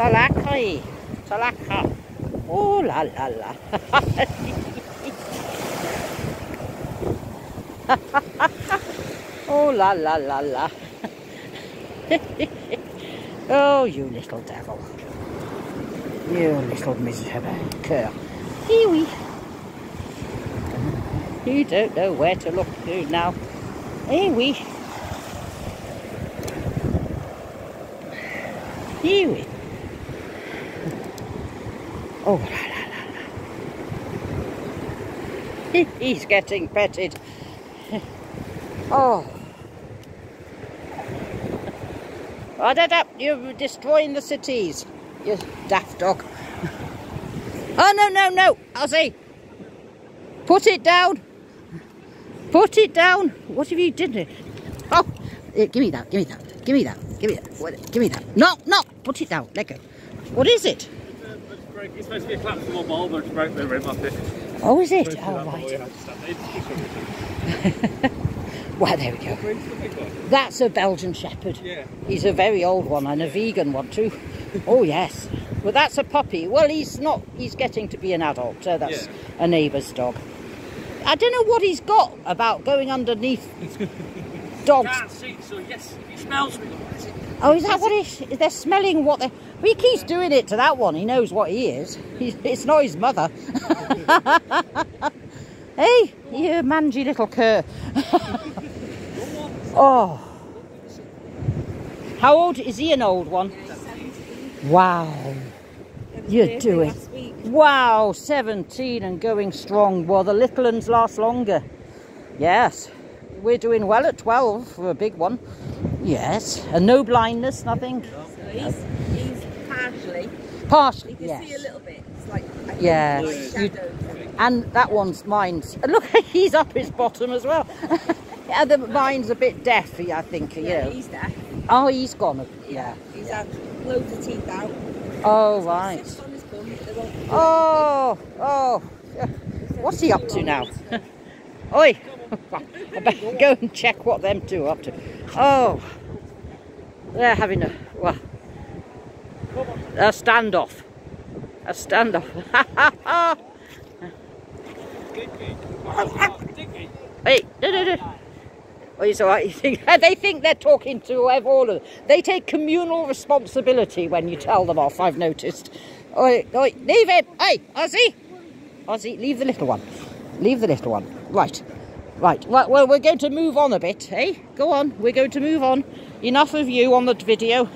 Talakai. Talaka. Oh la la la. Oh la la la la. Oh, you little devil. You little miserable cur. Here you don't know where to look to now. Here we. Oh la la la la. He's getting petted. Oh. Oh, you're destroying the cities, you daft dog. Oh, no, no, no, Ozzy. Put it down. Put it down. What have you done? Oh, give me that, give me that, give me that, give me that, give me that. No, no, put it down, let go. What is it? It's supposed to be a collapsible bulb, but it's broke the rim off it. Oh, is it? Oh, right. Well, there we go. That's a Belgian Shepherd. Yeah. He's a very old one and a vegan one too. Oh, yes. Well, that's a puppy. Well, he's not. He's getting to be an adult. So that's a neighbour's dog. I don't know what he's got about going underneath dogs. Can't see, so yes, he smells me. Oh, is that what it is? They're smelling what they... Well, he keeps doing it to that one. He knows what he is. It's not his mother. Hey, you mangy little cur. Oh. How old? Is he an old one? Wow. You're doing... Wow, 17 and going strong. Well, the little ones last longer. Yes. We're doing well at 12 for a big one. Yes. And no blindness, nothing? So he's partially. Partially, You can see a little bit. It's like, yeah. like shadows. And that one's mine's. Look, he's up his bottom as well. Yeah, mine's a bit deafy, I think. Yeah, You know. he's deaf. Oh, he's gone. Yeah. He's had loads of teeth out. Oh, right. On his bum, they won't- Oh, oh. What's he up to now? Oi. I better go and check what them two are up to. Oh. They're having a standoff. A standoff. Hey, no. Oh, it's all right. They think they're talking to all of them. They take communal responsibility when you tell them off, I've noticed. Oi, leave it. Hey, Ozzy. Ozzy, leave the little one. Leave the little one. Right. Well, we're going to move on a bit, eh? Go on. We're going to move on. Enough of you on the video.